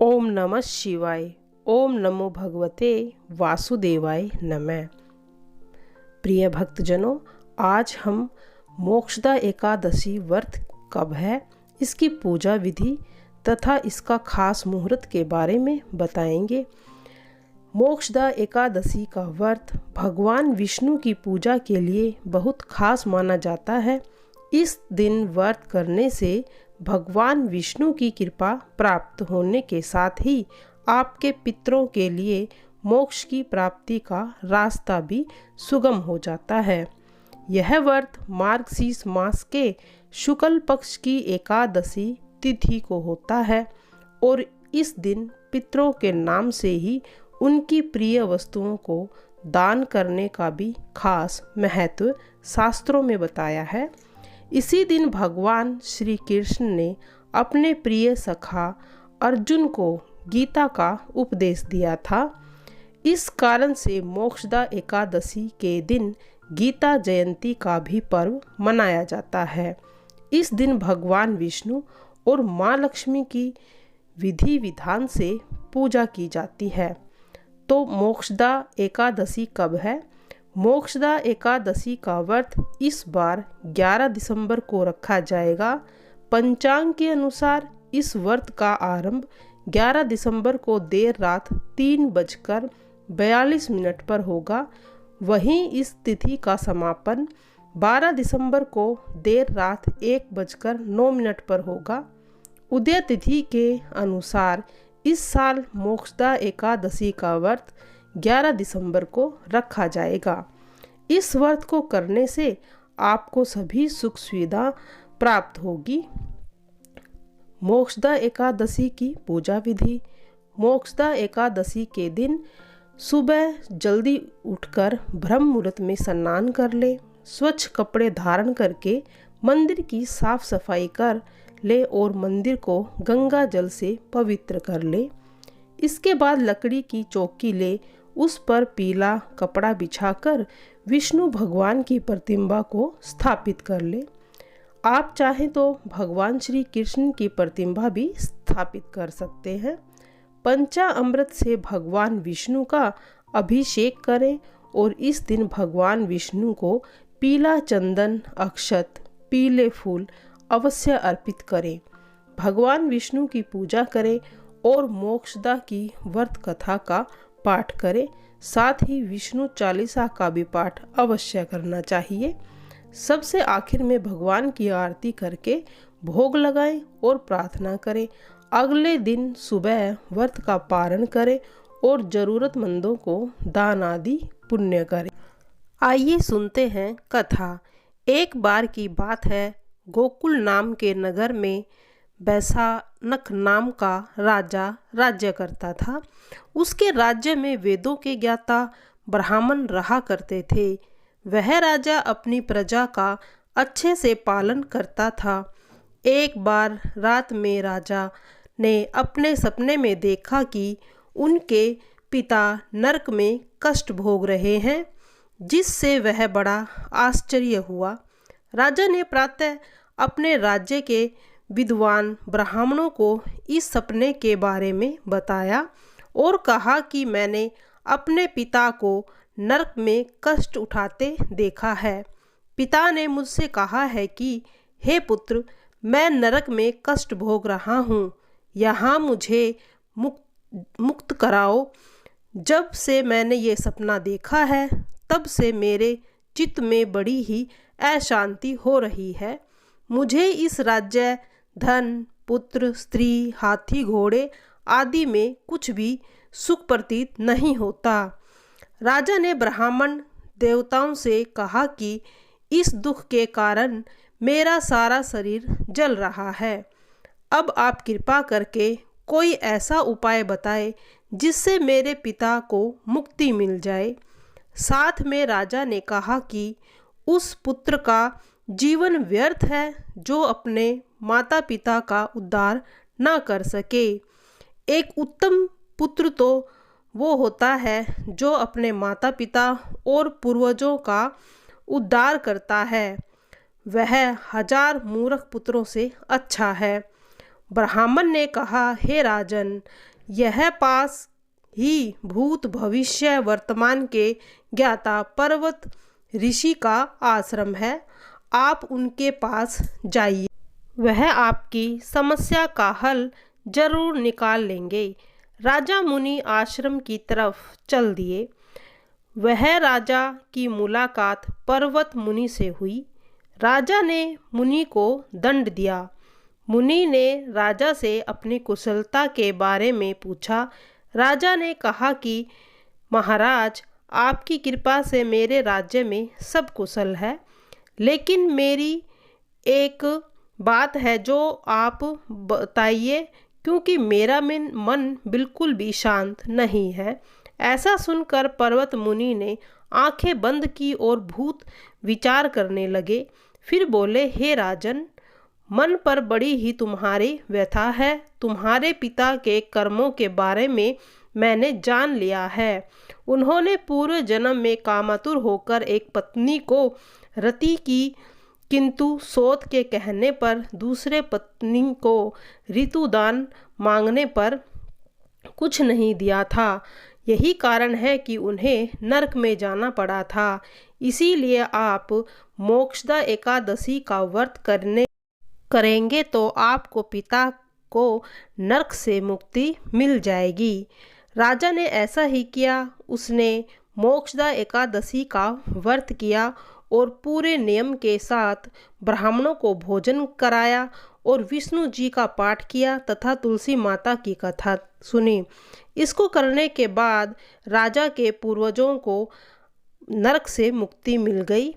ओम नमः शिवाय। ओम नमो भगवते वासुदेवाय नमः। प्रिय भक्तजनों, आज हम मोक्षदा एकादशी व्रत कब है, इसकी पूजा विधि तथा इसका खास मुहूर्त के बारे में बताएंगे। मोक्षदा एकादशी का व्रत भगवान विष्णु की पूजा के लिए बहुत खास माना जाता है। इस दिन व्रत करने से भगवान विष्णु की कृपा प्राप्त होने के साथ ही आपके पितरों के लिए मोक्ष की प्राप्ति का रास्ता भी सुगम हो जाता है। यह व्रत मार्गशीर्ष मास के शुक्ल पक्ष की एकादशी तिथि को होता है और इस दिन पितरों के नाम से ही उनकी प्रिय वस्तुओं को दान करने का भी खास महत्व शास्त्रों में बताया है। इसी दिन भगवान श्री कृष्ण ने अपने प्रिय सखा अर्जुन को गीता का उपदेश दिया था। इस कारण से मोक्षदा एकादशी के दिन गीता जयंती का भी पर्व मनाया जाता है। इस दिन भगवान विष्णु और माँ लक्ष्मी की विधि विधान से पूजा की जाती है। तो मोक्षदा एकादशी कब है? मोक्षदा एकादशी का व्रत इस बार 11 दिसंबर को रखा जाएगा। पंचांग के अनुसार इस व्रत का आरंभ 11 दिसंबर को देर रात 3:42 पर होगा। वहीं इस तिथि का समापन 12 दिसंबर को देर रात 1:09 पर होगा। उदय तिथि के अनुसार इस साल मोक्षदा एकादशी का व्रत 11 दिसंबर को रखा जाएगा। इस व्रत को करने से आपको सभी सुख सुविधा प्राप्त होगी। मोक्षदा एकादशी की पूजा विधि। मोक्षदा एकादशी के दिन सुबह जल्दी उठकर ब्रह्म मुहूर्त में स्नान कर ले, स्वच्छ कपड़े धारण करके मंदिर की साफ सफाई कर ले और मंदिर को गंगा जल से पवित्र कर ले। इसके बाद लकड़ी की चौकी ले, उस पर पीला कपड़ा बिछाकर विष्णु भगवान की प्रतिमा को स्थापित कर ले। आप चाहें तो भगवान श्री कृष्ण की प्रतिमा भी स्थापित कर सकते हैं। पंचामृत से भगवान विष्णु का अभिषेक करें और इस दिन भगवान विष्णु को पीला चंदन, अक्षत, पीले फूल अवश्य अर्पित करें। भगवान विष्णु की पूजा करें और मोक्षदा की व्रत कथा का पाठ करें। साथ ही विष्णु चालीसा का भी पाठ अवश्य करना चाहिए। सबसे आखिर में भगवान की आरती करके भोग लगाएं और प्रार्थना करें। अगले दिन सुबह व्रत का पारण करें और जरूरतमंदों को दान आदि पुण्य करें। आइए सुनते हैं कथा। एक बार की बात है, गोकुल नाम के नगर में बैसानक नाम का राजा राज्य करता था। उसके राज्य में वेदों के ज्ञाता ब्राह्मण रहा करते थे। वह राजा अपनी प्रजा का अच्छे से पालन करता था। एक बार रात में राजा ने अपने सपने में देखा कि उनके पिता नरक में कष्ट भोग रहे हैं, जिससे वह बड़ा आश्चर्य हुआ। राजा ने प्रातः अपने राज्य के विद्वान ब्राह्मणों को इस सपने के बारे में बताया और कहा कि मैंने अपने पिता को नरक में कष्ट उठाते देखा है। पिता ने मुझसे कहा है कि हे पुत्र, मैं नरक में कष्ट भोग रहा हूँ, यहाँ मुझे मुक्त कराओ। जब से मैंने ये सपना देखा है, तब से मेरे चित्त में बड़ी ही अशांति हो रही है। मुझे इस राज्य, धन, पुत्र, स्त्री, हाथी, घोड़े आदि में कुछ भी सुख प्रतीत नहीं होता। राजा ने ब्राह्मण देवताओं से कहा कि इस दुख के कारण मेरा सारा शरीर जल रहा है। अब आप कृपा करके कोई ऐसा उपाय बताएं जिससे मेरे पिता को मुक्ति मिल जाए। साथ में राजा ने कहा कि उस पुत्र का जीवन व्यर्थ है जो अपने माता पिता का उद्धार न कर सके। एक उत्तम पुत्र तो वो होता है जो अपने माता पिता और पूर्वजों का उद्धार करता है। वह 1000 मूर्ख पुत्रों से अच्छा है। ब्राह्मण ने कहा, हे राजन, यह पास ही भूत भविष्य वर्तमान के ज्ञाता पर्वत ऋषि का आश्रम है। आप उनके पास जाइए, वह आपकी समस्या का हल जरूर निकाल लेंगे। राजा मुनि आश्रम की तरफ चल दिए। वह राजा की मुलाकात पर्वत मुनि से हुई। राजा ने मुनि को दंड दिया। मुनि ने राजा से अपनी कुशलता के बारे में पूछा। राजा ने कहा कि महाराज, आपकी कृपा से मेरे राज्य में सब कुशल है, लेकिन मेरी एक बात है जो आप बताइए, क्योंकि मेरा मन बिल्कुल भी शांत नहीं है। ऐसा सुनकर पर्वत मुनि ने आंखें बंद की और भूत विचार करने लगे। फिर बोले, हे राजन, मन पर बड़ी ही तुम्हारी व्यथा है। तुम्हारे पिता के कर्मों के बारे में मैंने जान लिया है। उन्होंने पूर्व जन्म में कामातुर होकर एक पत्नी को रति की, किंतु सोत के कहने पर दूसरे पत्नी को ऋतुदान मांगने पर कुछ नहीं दिया था। यही कारण है कि उन्हें नरक में जाना पड़ा था। इसीलिए आप मोक्षदा एकादशी का व्रत करेंगे तो आपको पिता को नरक से मुक्ति मिल जाएगी। राजा ने ऐसा ही किया। उसने मोक्षदा एकादशी का व्रत किया और पूरे नियम के साथ ब्राह्मणों को भोजन कराया और विष्णु जी का पाठ किया तथा तुलसी माता की कथा सुनी। इसको करने के बाद राजा के पूर्वजों को नरक से मुक्ति मिल गई।